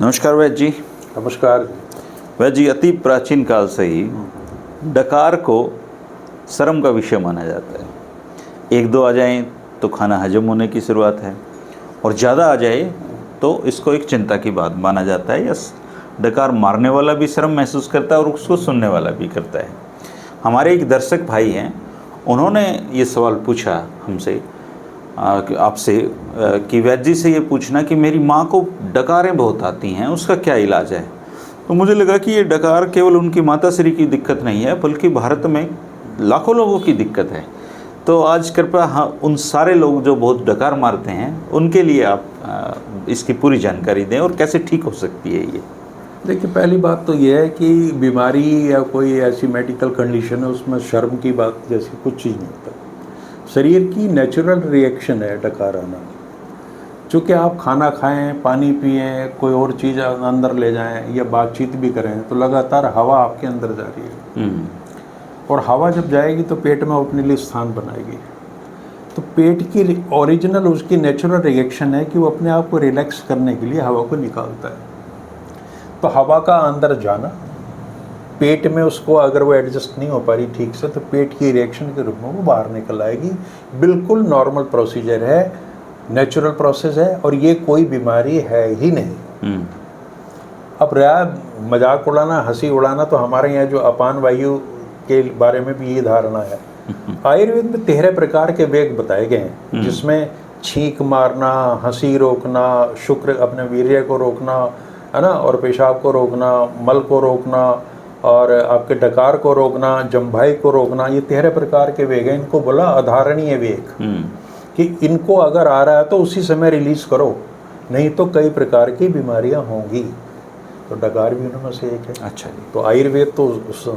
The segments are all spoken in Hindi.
नमस्कार वैद्य जी। नमस्कार। वैद्य जी, अति प्राचीन काल से ही डकार को शर्म का विषय माना जाता है। एक दो आ जाएं तो खाना हजम होने की शुरुआत है, और ज़्यादा आ जाए तो इसको एक चिंता की बात माना जाता है। यस, डकार मारने वाला भी शर्म महसूस करता है और उसको सुनने वाला भी करता है। हमारे एक दर्शक भाई हैं, उन्होंने ये सवाल पूछा हमसे आपसे कि वैद्य जी से ये पूछना कि मेरी माँ को डकारें बहुत आती हैं, उसका क्या इलाज है। तो मुझे लगा कि ये डकार केवल उनकी माताश्री की दिक्कत नहीं है, बल्कि भारत में लाखों लोगों की दिक्कत है। तो आज कृपया उन सारे लोग जो बहुत डकार मारते हैं उनके लिए आप इसकी पूरी जानकारी दें और कैसे ठीक हो सकती है ये। देखिए, पहली बात तो ये है कि बीमारी या कोई ऐसी मेडिकल कंडीशन है उसमें शर्म की बात जैसी कुछ चीज़ नहीं होता। शरीर की नेचुरल रिएक्शन है डकार आना। चूँकि आप खाना खाएं, पानी पिएं, कोई और चीज़ अंदर ले जाएं या बातचीत भी करें तो लगातार हवा आपके अंदर जा रही है, और हवा जब जाएगी तो पेट में अपने लिए स्थान बनाएगी। तो पेट की ओरिजिनल उसकी नेचुरल रिएक्शन है कि वो अपने आप को रिलैक्स करने के लिए हवा को निकालता है। तो हवा का अंदर जाना, पेट में उसको अगर वो एडजस्ट नहीं हो पा रही ठीक से तो पेट की रिएक्शन के रूप में वो बाहर निकल आएगी। बिल्कुल नॉर्मल प्रोसीजर है, नेचुरल प्रोसेस है, और ये कोई बीमारी है ही नहीं। अब रहा मजाक उड़ाना, हंसी उड़ाना, तो हमारे यहाँ जो अपान वायु के बारे में भी ये धारणा है। आयुर्वेद में 13 प्रकार के वेग बताए गए हैं, जिसमें छींक मारना, हंसी रोकना, शुक्र अपने वीर्य को रोकना, है ना, और पेशाब को रोकना, मल को रोकना, और आपके डकार को रोकना, जम्भाई को रोकना, ये 13 प्रकार के वेग हैं। इनको बोला अधारणीय वेग, कि इनको अगर आ रहा है तो उसी समय रिलीज करो, नहीं तो कई प्रकार की बीमारियां होंगी। तो डकार भी उनमें से एक है। अच्छा जी। तो आयुर्वेद तो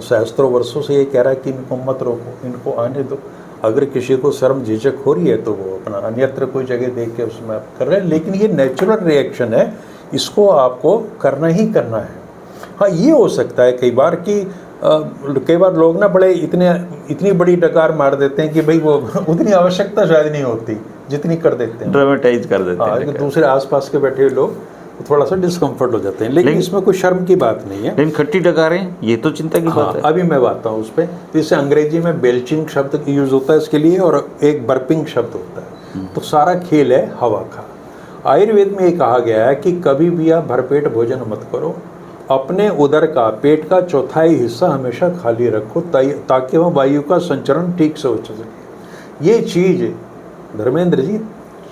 सहस्त्रों वर्षों से ये कह रहा है कि इनको मत रोको, इनको आने दो। अगर किसी को शर्म झिझक हो रही है तो वो अपना अन्यत्र कोई जगह देख के उसमें आप कर रहे हैं, लेकिन ये नेचुरल रिएक्शन है, इसको आपको करना ही करना है। हाँ, ये हो सकता है कई बार कि कई बार लोग ना बड़े इतनी बड़ी डकार मार देते हैं कि भाई वो उतनी आवश्यकता शायद नहीं होती जितनी कर देते हैं, ड्रामेटाइज कर देते हैं। हाँ, दूसरे आसपास के बैठे हुए लोग थोड़ा सा डिस्कम्फर्ट हो जाते हैं, लेकिन इसमें कोई शर्म की बात नहीं है। लेकिन खट्टी डकारें, ये तो चिंता की बात है। अभी मैं बात हूँ उस पर। तो इससे अंग्रेजी में बेल्चिंग शब्द यूज होता है इसके लिए, और एक बर्पिंग शब्द होता है। तो सारा खेल है हवा का। आयुर्वेद में ये कहा गया है कि कभी भी आप भरपेट भोजन मत करो, अपने उदर का, पेट का चौथाई हिस्सा हमेशा खाली रखो, ताकि वह वायु का संचरण ठीक से हो सके। ये चीज़ धर्मेंद्र जी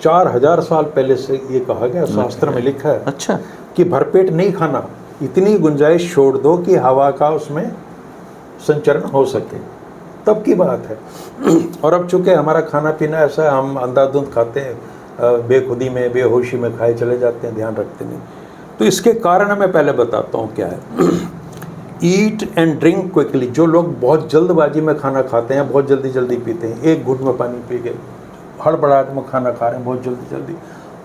4000 साल पहले से ये कहा गया, शास्त्र में लिखा है। अच्छा, कि भरपेट नहीं खाना, इतनी गुंजाइश छोड़ दो कि हवा का उसमें संचरण हो सके, तब की बात है। और अब चूंकि हमारा खाना पीना ऐसा है, हम अंधाधुंध खाते हैं, बेखुदी में, बेहोशी में खाए चले जाते हैं, ध्यान रखते नहीं। तो इसके कारण मैं पहले बताता हूँ क्या है। Eat and drink quickly. जो लोग बहुत जल्दबाजी में खाना खाते हैं, बहुत जल्दी जल्दी पीते हैं, एक घूंट में पानी पी के हड़बड़ाहट में खाना खा रहे हैं बहुत जल्दी जल्दी।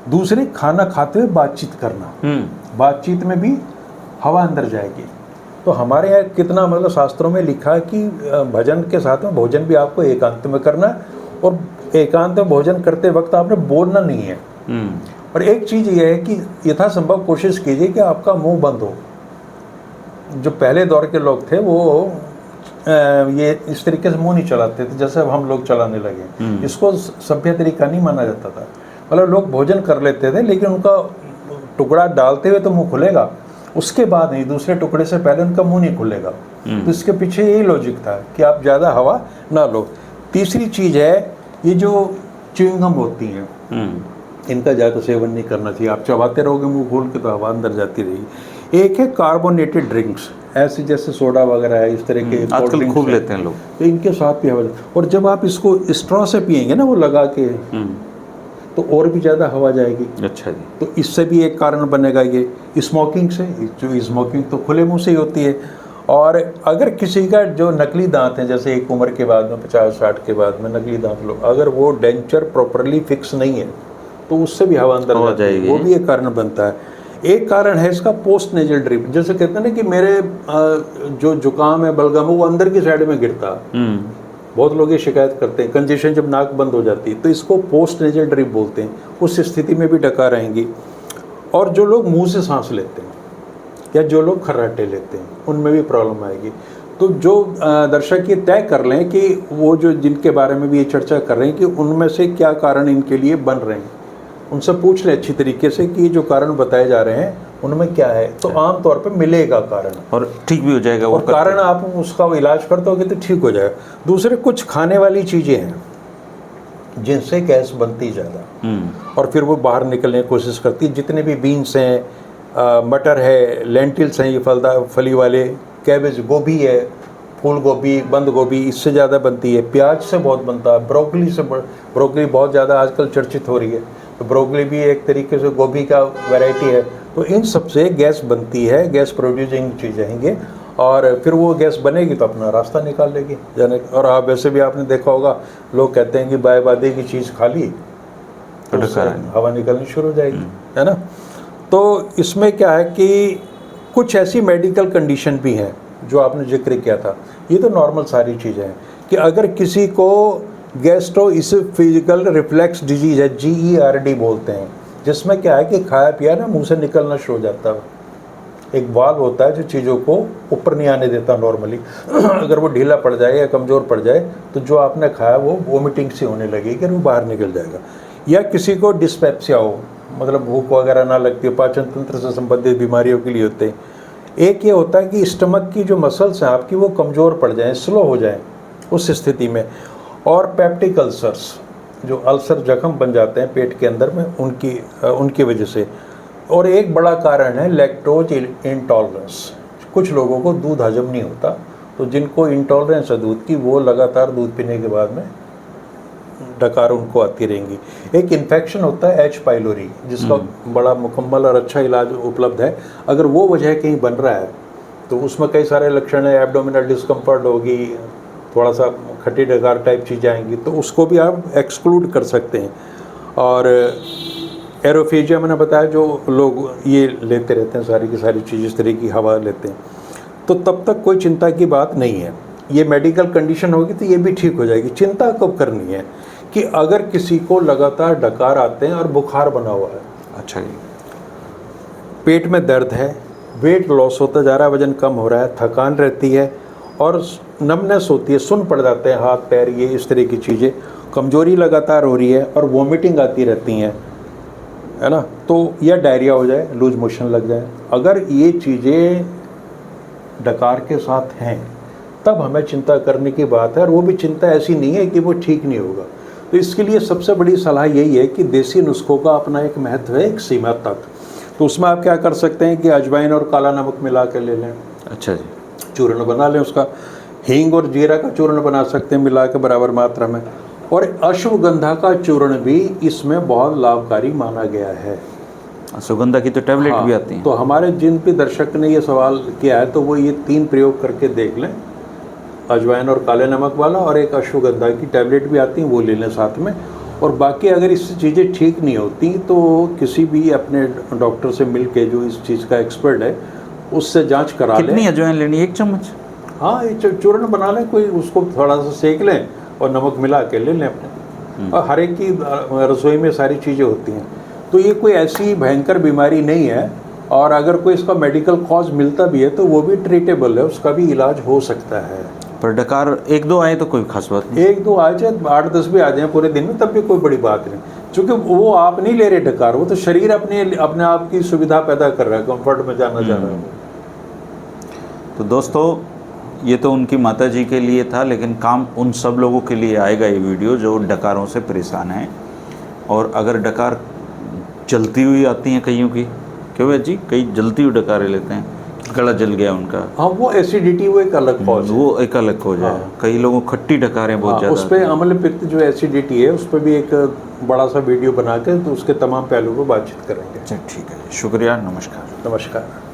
दूसरे, खाना खाते हुए बातचीत करना, बातचीत में भी हवा अंदर जाएगी। तो हमारे यहाँ कितना मतलब शास्त्रों में लिखा है कि भजन के साथ में भोजन भी आपको एकांत में करना है, और एकांत में भोजन करते वक्त आपने बोलना नहीं है। और एक चीज़ ये है कि यथासंभव कोशिश कीजिए कि आपका मुंह बंद हो। जो पहले दौर के लोग थे वो ये इस तरीके से मुंह नहीं चलाते थे जैसे अब हम लोग चलाने लगे। इसको सभ्य तरीका नहीं माना जाता था। मतलब लोग भोजन कर लेते थे, लेकिन उनका टुकड़ा डालते हुए तो मुंह खुलेगा, उसके बाद नहीं, दूसरे टुकड़े से पहले उनका मुंह नहीं खुलेगा। तो इसके पीछे यही लॉजिक था कि आप ज़्यादा हवा ना लो। तीसरी चीज़ है, ये जो च्युइंगम होती हैं, इनका ज़्यादा सेवन नहीं करना चाहिए। आप चबाते रहोगे मुंह खोल के तो हवा अंदर जाती रहेगी। एक है कार्बोनेटेड ड्रिंक्स, ऐसे जैसे सोडा वगैरह है, इस तरह के आजकल खूब लेते हैं लोग, तो इनके साथ भी हवा। और जब आप इसको स्ट्रॉ से पिएंगे ना, वो लगा के, तो और भी ज़्यादा हवा जाएगी। अच्छा जी। तो इससे भी एक कारण बनेगा ये स्मोकिंग से। जो स्मोकिंग तो खुले मुंह से ही होती है। और अगर किसी का जो नकली दांत है, जैसे एक उम्र के बाद में 50-60 के बाद में नकली दांत लोग, अगर वो डेंचर प्रॉपरली फिक्स नहीं है तो उससे भी हवा अंदर जाएगी, वो भी एक कारण बनता है। एक कारण है इसका पोस्ट नेजल ड्रिप। जैसे कहते हैं ना कि मेरे जो जुकाम है, बलगम है, वो अंदर की साइड में गिरता। बहुत लोग ये शिकायत करते हैं, कंजेशन जब नाक बंद हो जाती है, तो इसको पोस्ट नेजल ड्रिप बोलते हैं। उस स्थिति में भी डकार रहेंगी। और जो लोग मुंह से सांस लेते हैं, या जो लोग खर्राटे लेते हैं उनमें भी प्रॉब्लम आएगी। तो जो दर्शक ये तय कर लें कि वो जो जिनके बारे में भी ये चर्चा कर रहे हैं कि उनमें से क्या कारण इनके लिए बन रहे हैं, उनसे पूछ लें अच्छी तरीके से कि ये जो कारण बताए जा रहे हैं उनमें क्या है। तो आम तौर पे मिलेगा कारण और ठीक भी हो जाएगा वो और कारण आप उसका इलाज करते होगे तो ठीक हो जाएगा। दूसरे कुछ खाने वाली चीज़ें हैं जिनसे गैस बनती ज़्यादा और फिर वो बाहर निकलने की कोशिश करती है। जितने भी बीन्स हैं, मटर है, लेंटिल्स हैं, ये फली वाले, कैबेज, गोभी है, फूल गोभी, बंद गोभी, इससे ज़्यादा बनती है। प्याज से बहुत बनता है, ब्रोकली से, ब्रोकली बहुत ज़्यादा आजकल चर्चित हो रही है, तो ब्रोकली भी एक तरीके से गोभी का वैरायटी है। तो इन सब से गैस बनती है, गैस प्रोड्यूसिंग चीज़ें हैं, और फिर वो गैस बनेगी तो अपना रास्ता निकाल लेगी जाने। और आप वैसे भी आपने देखा होगा, लोग कहते हैं कि बाय बादे की चीज़ खा ली तो हवा निकलनी शुरू हो जाएगी, है ना। तो इसमें क्या है कि कुछ ऐसी मेडिकल कंडीशन भी हैं जो आपने जिक्र किया था। ये तो नॉर्मल सारी चीज़ें हैं कि अगर किसी को गैस्ट्रोइसोफेजिकल रिफ्लेक्स डिजीज है, GERD बोलते हैं, जिसमें क्या है कि खाया पिया ना मुंह से निकलना शुरू हो जाता है। एक वाल्व होता है जो चीज़ों को ऊपर नहीं आने देता नॉर्मली। अगर वो ढीला पड़ जाए या कमज़ोर पड़ जाए तो जो आपने खाया वो वोमिटिंग से होने लगेगी, वो बाहर निकल जाएगा। या किसी को डिस्पेप्सिया हो, मतलब भूख वगैरह ना लगती हो, पाचन तंत्र से संबंधित बीमारियों के लिए होते हैं। एक ये होता है कि स्टमक की जो मसल्स हैं आपकी वो कमज़ोर पड़ जाएं, स्लो हो जाएं उस स्थिति में। और पेप्टिक अल्सर्स, जो अल्सर जख्म बन जाते हैं पेट के अंदर में, उनकी वजह से। और एक बड़ा कारण है लैक्टोज इंटॉलरेंस। कुछ लोगों को दूध हजम नहीं होता, तो जिनको इंटॉलरेंस है दूध की, वो लगातार दूध पीने के बाद में डकार उनको आती रहेंगी। एक इन्फेक्शन होता है H. पाइलोरी, जिसका बड़ा मुकम्मल और अच्छा इलाज उपलब्ध है। अगर वो वजह कहीं बन रहा है तो उसमें कई सारे लक्षण है, एब्डोमिनल डिस्कम्फर्ट होगी, थोड़ा सा खट्टी डकार टाइप चीज़ें आएंगी, तो उसको भी आप एक्सक्लूड कर सकते हैं। और एरोफेजिया मैंने बताया, जो लोग ये लेते रहते हैं सारी की सारी चीज़, इस तरह की हवा लेते हैं, तो तब तक कोई चिंता की बात नहीं है। ये मेडिकल कंडीशन होगी तो ये भी ठीक हो जाएगी। चिंता कब करनी है कि अगर किसी को लगातार डकार आते हैं और बुखार बना हुआ है, अच्छा जी, पेट में दर्द है, वेट लॉस होता जा रहा है, वजन कम हो रहा है, थकान रहती है और नमनेस होती है, सुन पड़ जाते हैं हाथ पैर, ये इस तरह की चीज़ें, कमजोरी लगातार हो रही है और वॉमिटिंग आती रहती हैं, है ना, तो या डायरिया हो जाए, लूज मोशन लग जाए, अगर ये चीज़ें डकार के साथ हैं तब हमें चिंता करने की बात है। और वो भी चिंता ऐसी नहीं है कि वो ठीक नहीं होगा। तो इसके लिए सबसे बड़ी सलाह यही है कि देसी नुस्खों का अपना एक महत्व है, एक सीमा तक। तो उसमें आप क्या कर सकते हैं कि अजवाइन और काला नमक मिला के ले लें, अच्छा जी, चूर्ण बना लें उसका। हींग और जीरा का चूर्ण बना सकते हैं मिला के बराबर मात्रा में। और अश्वगंधा का चूर्ण भी इसमें बहुत लाभकारी माना गया है। अश्वगंधा की तो टैबलेट भी आती हैं। तो हमारे जिन भी दर्शक ने ये सवाल किया है तो वो ये 3 प्रयोग करके देख लें, अजवाइन और काले नमक वाला, और एक अश्वगंधा की टैबलेट भी आती है, वो ले लें साथ में। और बाकी अगर इससे चीज़ें ठीक नहीं होती तो किसी भी अपने डॉक्टर से मिल के, जो इस चीज़ का एक्सपर्ट है, उससे जांच करा लें। कितनी अजवाइन लेनी है? 1 चम्मच? हाँ, ये चूर्ण बना लें, कोई उसको थोड़ा सा सेक लें और नमक मिला के ले लें अपने। और हर एक की रसोई में सारी चीज़ें होती हैं, तो ये कोई ऐसी भयंकर बीमारी नहीं है। और अगर कोई इसका मेडिकल कॉज मिलता भी है तो वो भी ट्रीटेबल है, उसका भी इलाज हो सकता है। पर डकार 1-2 आए तो कोई खास बात नहीं। 1-2 आ जाए, 8-10 भी आ जाए पूरे दिन में, तब भी कोई बड़ी बात नहीं, क्योंकि वो आप नहीं ले रहे डकार, वो तो शरीर अपने आप की सुविधा पैदा कर रहा है, कंफर्ट में जाना चाह रहा है। तो दोस्तों, ये तो उनकी माता जी के लिए था, लेकिन काम उन सब लोगों के लिए आएगा ये वीडियो जो डकारों से परेशान हैं। और अगर डकार जलती हुई आती हैं कईयों की, क्यों भैया जी, कई जलती हुई डकारें लेते हैं, गला जल गया उनका, हाँ, वो एसिडिटी, वो एक अलग कॉज है, वो एक अलग हो जाए। हाँ। कई लोगों को खट्टी डकारें बहुत ज़्यादा, उस पर अम्ल पित्त जो एसिडिटी है उस पर भी एक बड़ा सा वीडियो बना के तो उसके तमाम पहलुओं पर बातचीत करेंगे। अच्छा, ठीक है, शुक्रिया, नमस्कार। नमस्कार।